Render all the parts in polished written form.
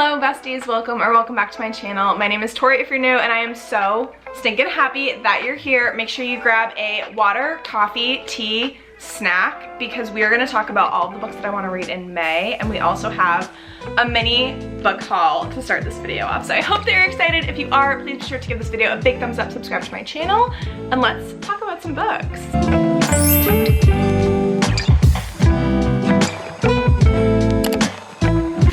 Hello besties, welcome back to my channel. My name is Tori if you're new, and I am so stinking happy that you're here. Make sure you grab a water, coffee, tea, snack, because we are going to talk about all of the books that I want to read in May, and we also have a mini book haul to start this video off. So I hope that you're excited. If you are, please be sure to give this video a big thumbs up, subscribe to my channel, and let's talk about some books.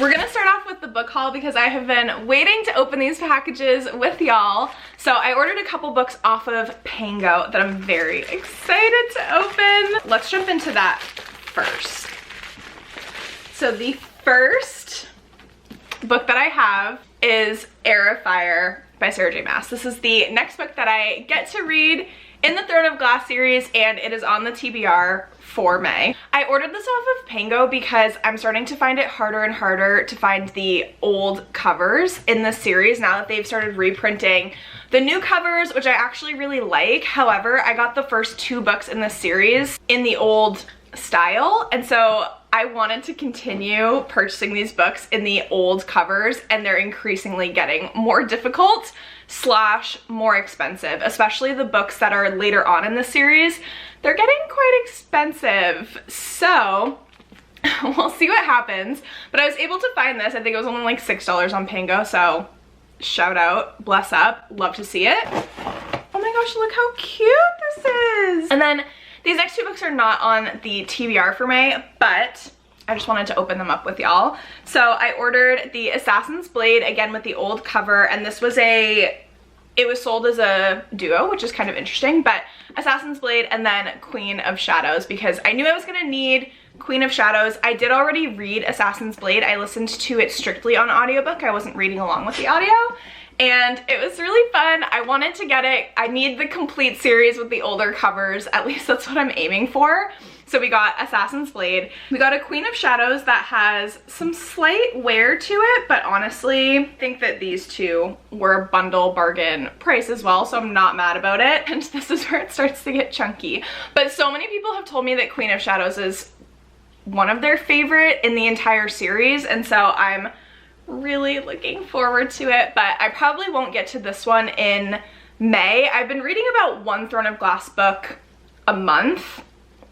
We're gonna start off with the book haul because I have been waiting to open these packages with y'all. So I ordered a couple books off of Pango that I'm very excited to open. Let's jump into that first. So the first book that I have is Heir of Fire by Sarah J. Maas. This is the next book that I get to read in the Throne of Glass series, and it is on the TBR for May. I ordered this off of Pango because I'm starting to find it harder and harder to find the old covers in this series now that they've started reprinting the new covers, which I actually really like. However, I got the first two books in this series in the old style, and so I wanted to continue purchasing these books in the old covers, and they're increasingly getting more difficult / more expensive, especially the books that are later on in the series. They're getting quite expensive, so we'll see what happens. But I was able to find this. I think it was only like $6 on Pango, so shout out, bless up, love to see it. Oh my gosh, look how cute this is. And then these next two books are not on the TBR for May, but I just wanted to open them up with y'all. So I ordered the Assassin's Blade, again with the old cover, and this was it was sold as a duo, which is kind of interesting, but Assassin's Blade and then Queen of Shadows, because I knew I was gonna need Queen of Shadows. I did already read Assassin's Blade. I listened to it strictly on audiobook. I wasn't reading along with the audio, and it was really fun. I wanted to get it. I need the complete series with the older covers. At least that's what I'm aiming for. So we got Assassin's Blade. We got a Queen of Shadows that has some slight wear to it, but honestly, I think that these two were a bundle bargain price as well, so I'm not mad about it. And this is where it starts to get chunky. But so many people have told me that Queen of Shadows is one of their favorite in the entire series, and so I'm really looking forward to it, but I probably won't get to this one in May. I've been reading about one Throne of Glass book a month,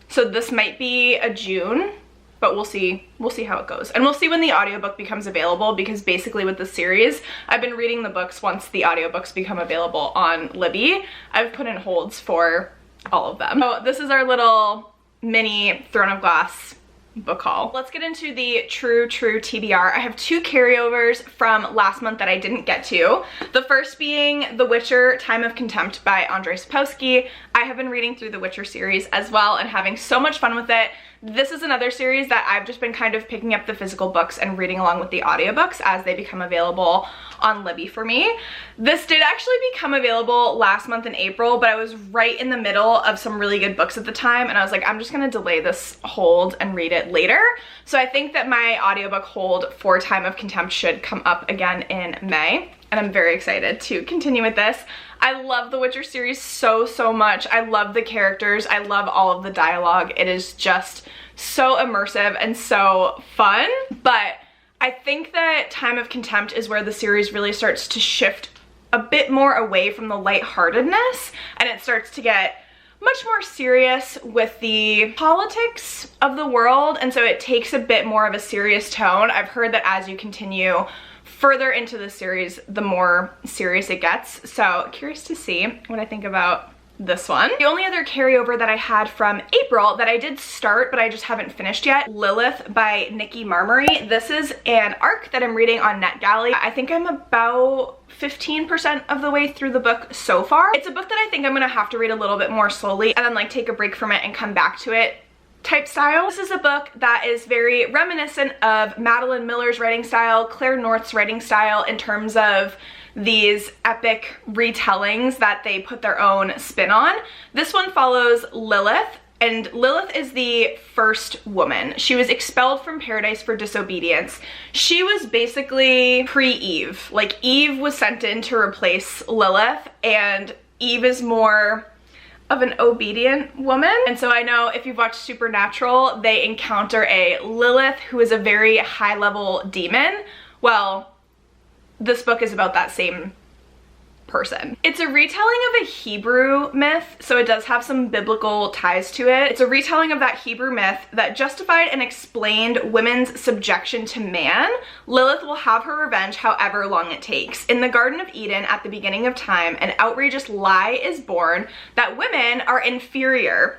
so this might be a June, but we'll see how it goes. And we'll see when the audiobook becomes available, because basically with the series, I've been reading the books once the audiobooks become available on Libby. I've put in holds for all of them. So this is our little mini Throne of Glass book haul. Let's get into the true TBR. I have two carryovers from last month that I didn't get to. The first being The Witcher: Time of Contempt by Andrzej Sapkowski. I have been reading through the Witcher series as well and having so much fun with it. This is another series that I've just been kind of picking up the physical books and reading along with the audiobooks as they become available on Libby for me. This did actually become available last month in April, but I was right in the middle of some really good books at the time, and I was like, I'm just gonna delay this hold and read it later. So I think that my audiobook hold for Time of Contempt should come up again in May, and I'm very excited to continue with this. I love the Witcher series so much. I love the characters. I love all of the dialogue. It is just so immersive and so fun. But I think that Time of Contempt is where the series really starts to shift a bit more away from the lightheartedness, and it starts to get much more serious with the politics of the world, and so it takes a bit more of a serious tone. I've heard that as you continue further into the series, the more serious it gets. So curious to see what I think about this one. The only other carryover that I had from April that I did start but I just haven't finished yet, Lilith by Nikki Marmory. This is an arc that I'm reading on NetGalley. I think I'm about 15% of the way through the book so far. It's a book that I think I'm gonna have to read a little bit more slowly and then like take a break from it and come back to it type style. This is a book that is very reminiscent of Madeline Miller's writing style, Claire North's writing style, in terms of these epic retellings that they put their own spin on. This one follows Lilith, and Lilith is the first woman. She was expelled from paradise for disobedience. She was basically pre-Eve. Like, Eve was sent in to replace Lilith, and Eve is more of an obedient woman. And so I know if you've watched Supernatural, they encounter a Lilith who is a very high-level demon. Well, this book is about that same person. It's a retelling of a Hebrew myth, so it does have some biblical ties to it. It's a retelling of that Hebrew myth that justified and explained women's subjection to man. Lilith will have her revenge however long it takes. In the Garden of Eden, at the beginning of time, an outrageous lie is born that women are inferior.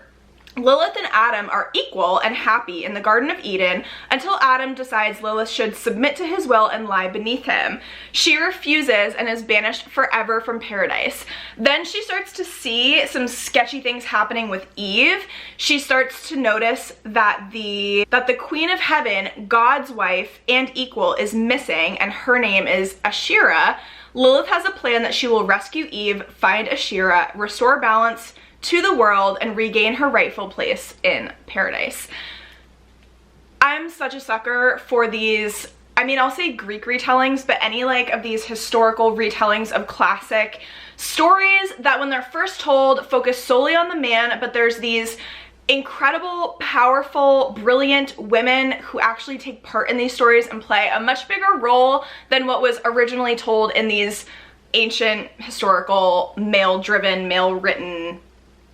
Lilith and Adam are equal and happy in the Garden of Eden until Adam decides Lilith should submit to his will and lie beneath him. She refuses and is banished forever from paradise. Then she starts to see some sketchy things happening with Eve. She starts to notice that the Queen of Heaven, God's wife and equal, is missing, and her name is Ashera. Lilith has a plan that she will rescue Eve, find Ashera, restore balance to the world, and regain her rightful place in paradise. I'm such a sucker for these, I mean, I'll say Greek retellings, but any like of these historical retellings of classic stories that when they're first told focus solely on the man, but there's these incredible, powerful, brilliant women who actually take part in these stories and play a much bigger role than what was originally told in these ancient, historical, male-driven, male-written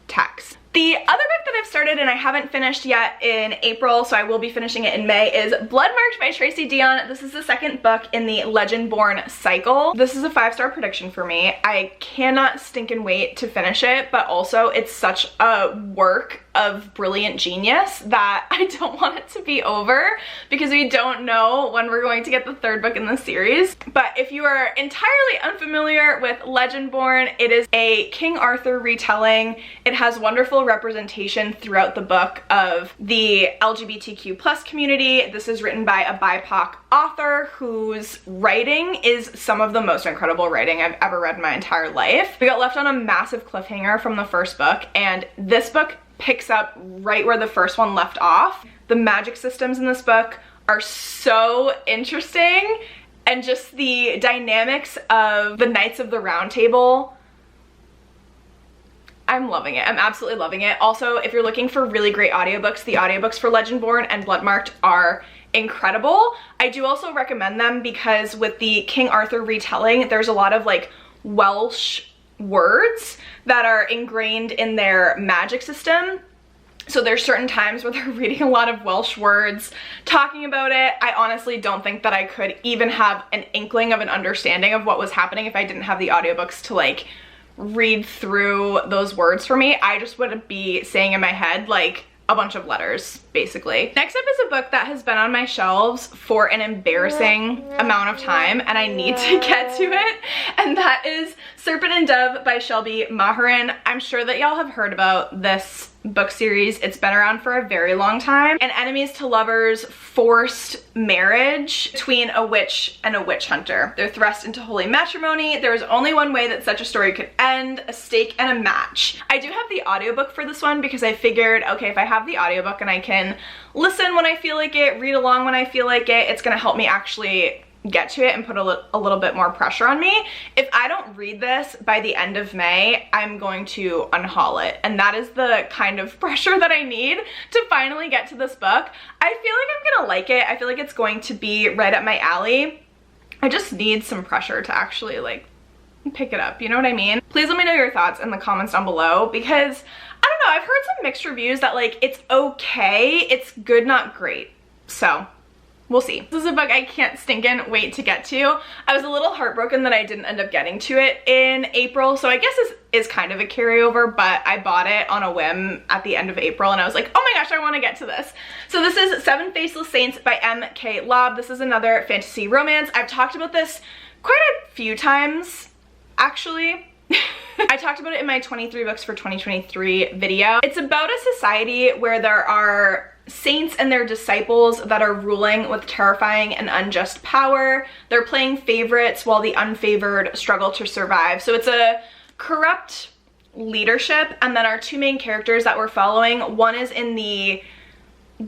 text. The other book that I've started and I haven't finished yet in April, so I will be finishing it in May, is Bloodmarked by Tracy Deonn. This is the second book in the Legendborn cycle. This is a 5-star prediction for me. I cannot stinking wait to finish it, but also it's such a work of brilliant genius that I don't want it to be over because we don't know when we're going to get the third book in the series. But if you are entirely unfamiliar with Legendborn, it is a King Arthur retelling. It has wonderful representation throughout the book of the LGBTQ plus community. This is written by a BIPOC author whose writing is some of the most incredible writing I've ever read in my entire life. We got left on a massive cliffhanger from the first book, and this book picks up right where the first one left off. The magic systems in this book are so interesting, and just the dynamics of the Knights of the Round Table. I'm loving it. I'm absolutely loving it. Also, if you're looking for really great audiobooks, the audiobooks for Legendborn and Bloodmarked are incredible. I do also recommend them because with the King Arthur retelling, there's a lot of like Welsh words that are ingrained in their magic system. So there's certain times where they're reading a lot of Welsh words, talking about it. I honestly don't think that I could even have an inkling of an understanding of what was happening if I didn't have the audiobooks to like read through those words for me. I just would be saying in my head like a bunch of letters, basically. Next up is a book that has been on my shelves for an embarrassing amount of time, and I need to get to it, and that is Serpent and Dove by Shelby Maharan. I'm sure that y'all have heard about this book series. It's been around for a very long time. An enemies to lovers forced marriage between a witch and a witch hunter. They're thrust into holy matrimony. There is only one way that such a story could end: a stake and a match. I do have the audiobook for this one because I figured, okay, if I have the audiobook and I can listen when I feel like it, read along when I feel like it, it's gonna help me actually get to it and put a little bit more pressure on me. If I don't read this by the end of May, I'm going to unhaul it, and that is the kind of pressure that I need to finally get to this book. I feel like I'm gonna like it. I feel like it's going to be right up my alley. I just need some pressure to actually like pick it up, you know what I mean? Please let me know your thoughts in the comments down below, because I don't know, I've heard some mixed reviews that like it's okay, it's good, not great. So we'll see. This is a book I can't stinking wait to get to. I was a little heartbroken that I didn't end up getting to it in April, so I guess this is kind of a carryover, but I bought it on a whim at the end of April and I was like, oh my gosh, I want to get to this. So this is Seven Faceless Saints by M.K. Lobb. This is another fantasy romance. I've talked about this quite a few times, actually. I talked about it in my 23 books for 2023 video. It's about a society where there are saints and their disciples that are ruling with terrifying and unjust power. They're playing favorites while the unfavored struggle to survive. So it's a corrupt leadership, and then our two main characters that we're following, one is in the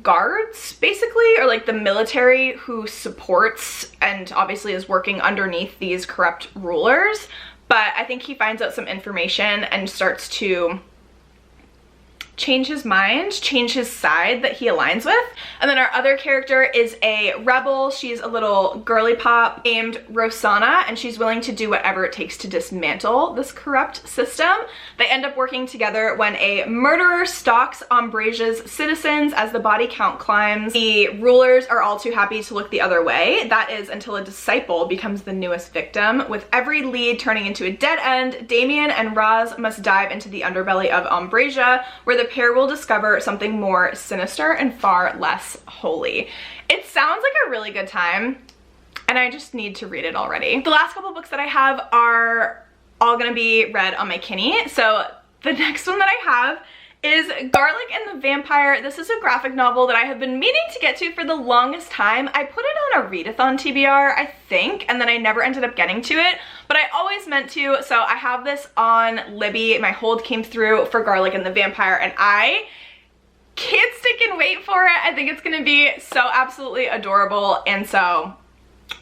guards basically, or like the military, who supports and obviously is working underneath these corrupt rulers, but I think he finds out some information and starts to change his mind, change his side that he aligns with. And then our other character is a rebel. She's a little girly pop named Rosanna, and she's willing to do whatever it takes to dismantle this corrupt system. They end up working together when a murderer stalks Ambrasia's citizens as the body count climbs. The rulers are all too happy to look the other way. That is until a disciple becomes the newest victim. With every lead turning into a dead end, Damien and Raz must dive into the underbelly of Ambrasia, where the pair will discover something more sinister and far less holy. It sounds like a really good time, and I just need to read it already. The last couple books that I have are all gonna be read on my Kinney. So the next one that I have is Garlic and the Vampire. This is a graphic novel that I have been meaning to get to for the longest time. I put it on a readathon TBR, I think, and then I never ended up getting to it, but I always meant to. So I have this on Libby. My hold came through for Garlic and the Vampire, and I can't stick and wait for it. I think it's gonna be so absolutely adorable, and so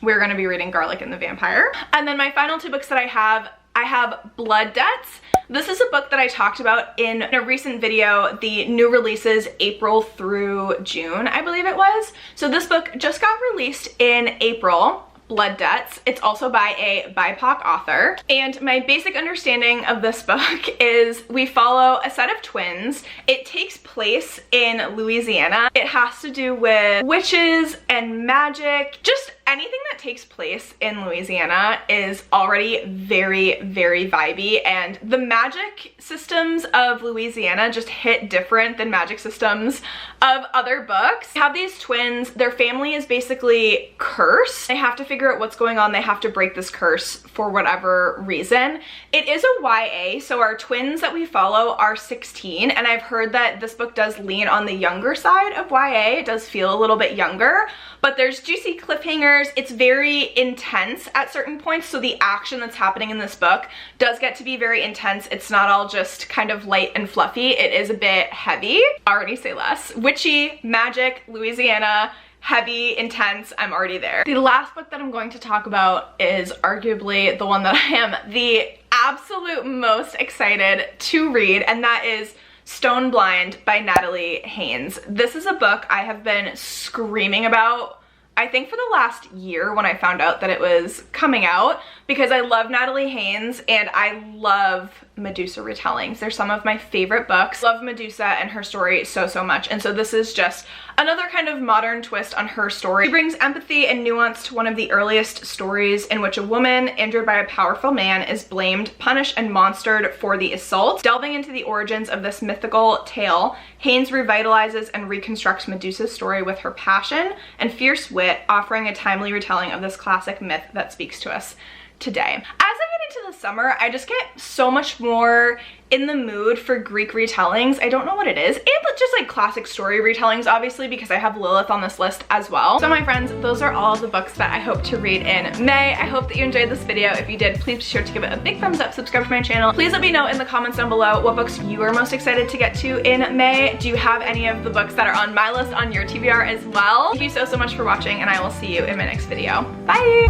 we're gonna be reading Garlic and the Vampire. And then my final two books that I have Blood Debts. This is a book that I talked about in a recent video, the new releases April through June, I believe it was. So this book just got released in April, Blood Debts. It's also by a BIPOC author. And my basic understanding of this book is we follow a set of twins. It takes place in Louisiana. It has to do with witches and magic. Just anything that takes place in Louisiana is already very, very vibey, and the magic systems of Louisiana just hit different than magic systems of other books. You have these twins, their family is basically cursed. They have to figure out what's going on. They have to break this curse for whatever reason. It is a YA, so our twins that we follow are 16, and I've heard that this book does lean on the younger side of YA. It does feel a little bit younger, but there's juicy cliffhangers. It's very intense at certain points, so the action that's happening in this book does get to be very intense. It's not all just kind of light and fluffy. It is a bit heavy. Already say less. Witchy, magic, Louisiana, heavy, intense, I'm already there. The last book that I'm going to talk about is arguably the one that I am the absolute most excited to read, and that is Stone Blind by Natalie Haynes. This is a book I have been screaming about, I think, for the last year when I found out that it was coming out, because I love Natalie Haynes and I love Medusa retellings. They're some of my favorite books. Love Medusa and her story so, so much. And so this is just another kind of modern twist on her story. She brings empathy and nuance to one of the earliest stories in which a woman injured by a powerful man is blamed, punished, and monstered for the assault. Delving into the origins of this mythical tale, Haynes revitalizes and reconstructs Medusa's story with her passion and fierce wit, offering a timely retelling of this classic myth that speaks to us today. As I get into the summer, I just get so much more in the mood for Greek retellings. I don't know what it is. And just like classic story retellings, obviously, because I have Lilith on this list as well. So my friends, those are all of the books that I hope to read in May. I hope that you enjoyed this video. If you did, please be sure to give it a big thumbs up, subscribe to my channel. Please let me know in the comments down below what books you are most excited to get to in May. Do you have any of the books that are on my list on your TBR as well? Thank you so, so much for watching, and I will see you in my next video. Bye!